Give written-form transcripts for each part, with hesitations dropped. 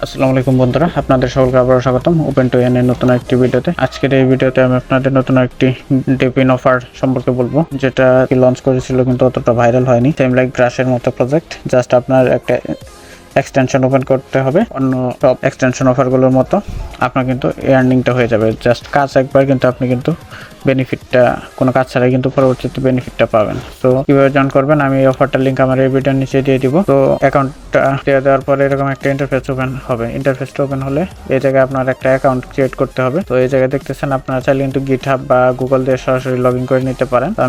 আসসালামু আলাইকুম বন্ধুরা, আপনাদের সকলকে আবারও স্বাগতম ওপেন টু এর নতুন একটি ভিডিওতে। আজকের এই ভিডিওতে আমি আপনাদের নতুন একটি ডিপিন অফার সম্পর্কে বলবো, যেটা লঞ্চ করেছিল কিন্তু অতটা ভাইরাল হয়নি। সেম লাইক গ্রাসের মতো প্রজেক্ট, জাস্ট আপনার একটা এক্সটেনশন ওপেন করতে হবে। অন্য সব এক্সটেনশন অফারগুলোর মতো আপনার কিন্তু আর্নিংটা হয়ে যাবে। জাস্ট কাজ একবার, কিন্তু আপনি কিন্তু বেনিফিটটা কোনো কাজ ছাড়াই কিন্তু পরবর্তীতে বেনিফিটটা পাবেন। তো কিভাবে জয়েন করবেন, আমি এই অফারটার লিঙ্ক আমার এই ভিডিওর নিচে দিয়ে দিব। তো অ্যাকাউন্টটা দিয়ে দেওয়ার পরে এরকম একটা ইন্টারফেস ওপেন হবে। ইন্টারফেসটা ওপেন হলে এই জায়গায় আপনার একটা অ্যাকাউন্ট ক্রিয়েট করতে হবে। তো এই জায়গায় দেখতেছেন আপনারা চাইলে কিন্তু গিটহাব বা গুগল দিয়ে সরাসরি লগ ইন করে নিতে পারেন। তো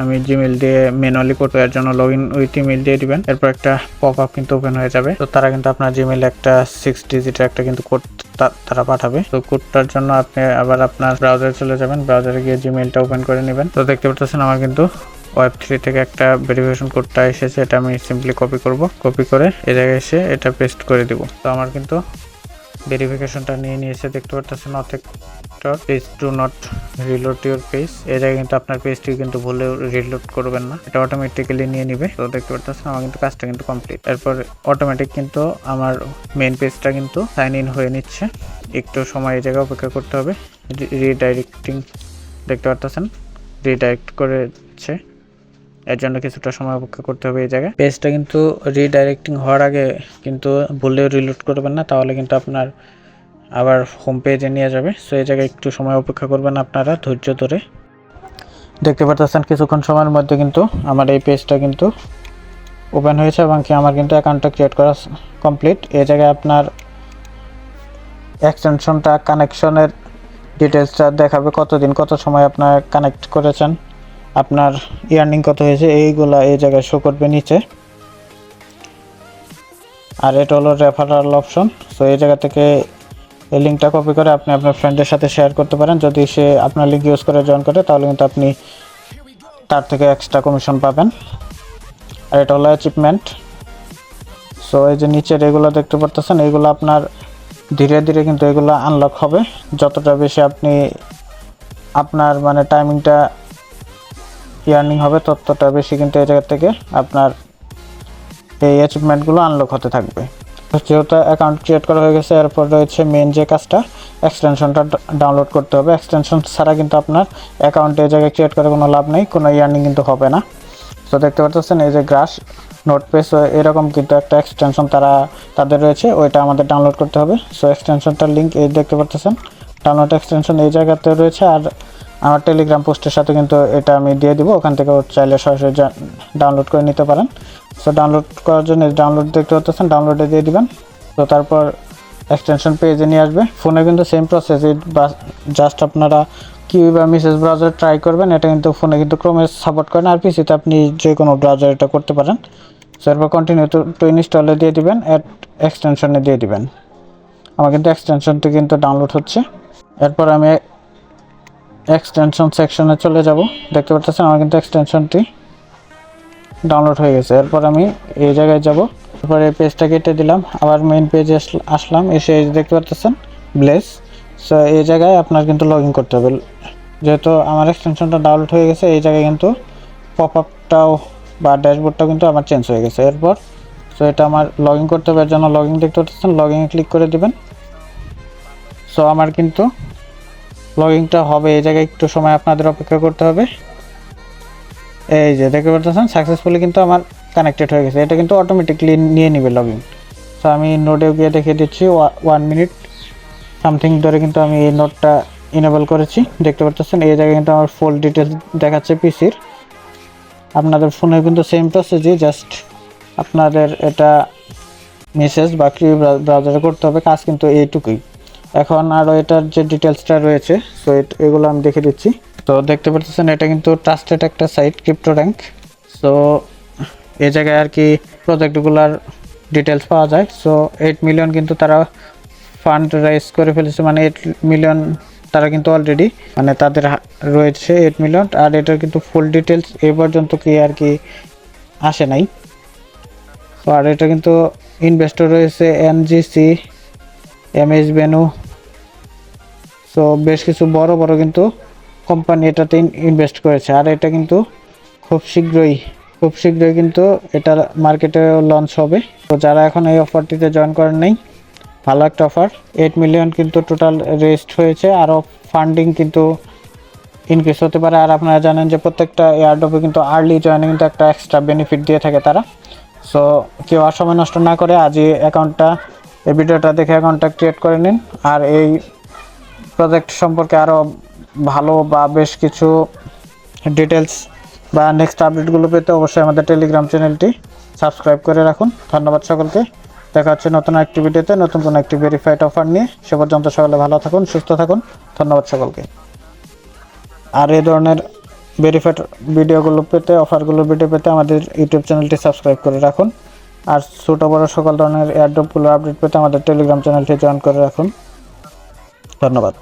আমি জিমেল দিয়ে ম্যানুয়ালি করতে, এর জন্য লগ ইন উইথ ইমেল দিয়ে দিবেন। এরপর একটা পপ আপ কিন্তু ওপেন হয়ে যাবে। তো তারা কিন্তু আপনার জিমেলে একটা 6 ডিজিটের একটা কিন্তু কোড তারা পাঠাবে। তো কোডটার জন্য আপনি আবার আপনার ব্রাউজারে চলে যাবেন, ব্রাউজারে গিয়ে জিমেলটা ওপেন করে নেবেন। তো দেখতে পাচ্ছেন আমার কিন্তু Web3 থেকে একটা ভেরিফিকেশন কোডটা এসেছে। এটা আমি সিম্পলি কপি করব, কপি করে এই জায়গায় এসে এটা পেস্ট করে দিব। তো আমার কিন্তু ভেরিফিকেশনটা নিয়ে নিয়েছে, দেখতে পাচ্ছেন page to not reload your page. এই জায়গায় কিন্তু আপনার পেজটি কিন্তু ভুলেও রিলোড করবেন না, এটা অটোমেটিক্যালি নিয়ে নিবে। তো দেখতে পাচ্ছেন আমার কিন্তু কাজটা কিন্তু কমপ্লিট। এরপর অটোমেটিক কিন্তু আমার মেইন পেজটা কিন্তু সাইন ইন হয়ে নিচ্ছে। একটু সময় এই জায়গায় অপেক্ষা করতে হবে। রিডাইরেক্টিং দেখতে পাচ্ছেন রিডাইরেক্ট করেছে, এর জন্য কিছুটা সময় অপেক্ষা করতে হবে। এই জায়গায় পেজটা কিন্তু রিডাইরেক্টিং হওয়ার আগে কিন্তু ভুলেও রিলোড করবেন না, তাহলে কিন্তু আপনার আবার হোম পেজে নিয়ে যাবে। সো এই জায়গায় একটু সময় অপেক্ষা করবেন আপনারা ধৈর্য ধরে। দেখতে পাচ্ছেন কিছুক্ষণ সময়ের মধ্যে কিন্তু আমার এই পেজটা কিন্তু ওপেন হয়েছে এবং কি আমার কিন্তু অ্যাকাউন্টটা ক্রিয়েট করা কমপ্লিট। এই জায়গায় আপনার এক্সটেনশনটা কানেকশনের ডিটেলসটা দেখাবে, কতদিন কত সময় আপনার কানেক্ট করেছেন, আপনার ইয়ার্নিং কত হয়েছে, এইগুলা এই জায়গায় শো করবে নিচে। আর এটা হলো রেফারাল অপশন। সো এই জায়গা থেকে এই লিঙ্কটা কপি করে আপনি আপনার ফ্রেন্ডের সাথে শেয়ার করতে পারেন। যদি সে আপনার লিঙ্ক ইউজ করে জয়েন করে, তাহলে কিন্তু আপনি তার থেকে এক্সট্রা কমিশন পাবেন। আর এটা হলো অ্যাচিভমেন্ট। সো এই যে নিচের এগুলো দেখতে পারতেছেন, এগুলো আপনার ধীরে ধীরে কিন্তু এগুলো আনলক হবে। যতটা বেশি আপনি আপনার মানে টাইমিংটা ইয়ার্নিং হবে, ততটা বেশি কিন্তু এই জায়গা থেকে আপনার এই অ্যাচিভমেন্টগুলো আনলক হতে থাকবে। যেহেতু অ্যাকাউন্ট ক্রিয়েট করা হয়ে গেছে, এরপর রয়েছে মেন যে কাজটা, এক্সটেনশনটা ডাউনলোড করতে হবে। এক্সটেনশন ছাড়া কিন্তু আপনার অ্যাকাউন্টে এই জায়গায় ক্রিয়েট করে কোনো লাভ নেই, কোনো ইয়ার্নিং কিন্তু হবে না। তো দেখতে পাচ্ছেন এই যে গ্রাস নোটপ্যাড, এরকম কিন্তু একটা এক্সটেনশন তাদের রয়েছে, ওইটা আমাদের ডাউনলোড করতে হবে। সো এক্সটেনশনটার লিঙ্ক এই দেখতে পাচ্ছেন, ডাউনলোড এক্সটেনশন এই জায়গাতে রয়েছে। আর আমার টেলিগ্রাম পোস্টের সাথে কিন্তু এটা আমি দিয়ে দিব, ওখান থেকে চাইলে সরাসরি ডাউনলোড করে নিতে পারেন। সো ডাউনলোড করার জন্য ডাউনলোড দেখতে পাচ্ছেন, ডাউনলোডে দিয়ে দিবেন। তো তারপর এক্সটেনশন পেজে নিয়ে আসবে। ফোনে কিন্তু সেম প্রসেস, জাস্ট আপনারা কিউই বা মেসেজ ব্রাউজার ট্রাই করবেন। এটা কিন্তু ফোনে কিন্তু ক্রোমে সাপোর্ট করে না, আর পিসিতে আপনি যে কোনো ব্রাউজার এটা করতে পারেন। সো এরপর কন্টিনিউ টু ইনস্টলে দিয়ে দিবেন, অ্যাড এক্সটেনশনে দিয়ে দিবেন। আমার কিন্তু এক্সটেনশনটি কিন্তু ডাউনলোড হচ্ছে। এরপর আমি এক্সটেনশন সেকশনে চলে যাব। দেখতে পাচ্ছেন আমার কিন্তু এক্সটেনশনটি ডাউনলোড হয়ে গেছে। এরপর আমি এই জায়গায় যাব, এরপর এই পেজটা কেটে দিলাম, আবার মেইন পেজে আসলাম। এসে দেখতে পাচ্ছেন ব্লেস। সো এই জায়গায় আপনার কিন্তু লগ ইন করতে হবে। যেহেতু আমার এক্সটেনশনটা ডাউনলোড হয়ে গেছে, এই জায়গায় কিন্তু পপ আপটাও বা ড্যাশবোর্ডটাও কিন্তু আমার চেঞ্জ হয়ে গেছে। এরপর সো এটা আমার লগ ইন করতে হবে, এর জন্য লগ ইন দেখতে পাচ্ছেন, লগ ইনে ক্লিক করে দেবেন। সো আমার কিন্তু লগ ইনটা হবে, এই জায়গায় একটু সময় আপনাদের অপেক্ষা করতে হবে। এই যে দেখতে পাচ্ছেন সাকসেসফুলি কিন্তু আমার কানেক্টেড হয়ে গেছে, এটা কিন্তু অটোমেটিকলি নিয়ে নেবে লগ ইন। সো আমি নোডেও গিয়ে দেখিয়ে দিচ্ছি, 1 মিনিট সামথিং ধরে কিন্তু আমি এই নোটটা ইনেবল করেছি। দেখতে পাচ্ছেন এই জায়গায় কিন্তু আমার ফুল ডিটেলস দেখাচ্ছে পিসির। আপনাদের ফোনে কিন্তু সেম প্রসেসই, জাস্ট আপনাদের এটা মেসেজ বা কিউ ব্রাউজারে করতে হবে, কাজ কিন্তু এইটুকুই। এখন আরও এটার যে ডিটেলসটা রয়েছে, সো এগুলো আমি দেখে দিচ্ছি। তো দেখতে পাচ্ছেন এটা কিন্তু ট্রাস্টেড একটা সাইট, ক্রিপ্টো র্যাঙ্ক। সো এই জায়গায় আর কি প্রজেক্টগুলোর ডিটেলস পাওয়া যায়। সো 8 মিলিয়ন কিন্তু তারা ফান্ড রাইজ করে ফেলেছে, মানে 8 মিলিয়ন তারা কিন্তু অলরেডি মানে তাদের রয়েছে 8 মিলিয়ন। আর এটার কিন্তু ফুল ডিটেলস এই পর্যন্ত কি আর কি আসে নাই। আর এটা কিন্তু ইনভেস্টর রয়েছে এনজিসি, এমএস ভেনু। সো বেশ কিছু বড় বড় কিন্তু কোম্পানি এটাতে ইনভেস্ট করেছে। আর এটা কিন্তু খুব শীঘ্রই কিন্তু এটা মার্কেটে লঞ্চ হবে। তো যারা এখন এই অফারটিতে জয়েন করেন নাই, ভালো একটা অফার। 8 মিলিয়ন কিন্তু টোটাল রেজিস্ট হয়েছে, আরও ফান্ডিং কিন্তু ইনক্রিজ হতে পারে। আর আপনারা জানেন যে প্রত্যেকটা এয়ারড্রপে কিন্তু আর্লি জয়েনে কিন্তু একটা এক্সট্রা বেনিফিট দিয়ে থাকে তারা। সো কেউ আর সময় নষ্ট না করে আজই এই ভিডিওটা দেখে অ্যাকাউন্টটা ক্রিয়েট করে নিন। আর এই প্রজেক্ট সম্পর্কে আরও ভালো বা বেশ কিছু ডিটেলস বা নেক্সট আপডেটগুলো পেতে অবশ্যই আমাদের টেলিগ্রাম চ্যানেলটি সাবস্ক্রাইব করে রাখুন। ধন্যবাদ সকলকে। দেখা হচ্ছে নতুন একটি ভিডিওতে নতুন কোনো একটি ভেরিফাইড অফার নিয়ে। সে পর্যন্ত সকলে ভালো থাকুন, সুস্থ থাকুন। ধন্যবাদ সকলকে। আর এই ধরনের ভেরিফাইড ভিডিওগুলো পেতে, অফারগুলোর ভিডিও পেতে আমাদের ইউটিউব চ্যানেলটি সাবস্ক্রাইব করে রাখুন। আর ছোটো বড়ো সকল ধরনের এয়ারড্রপগুলোর আপডেট পেতে আমাদের টেলিগ্রাম চ্যানেলটি জয়েন করে রাখুন। ধন্যবাদ।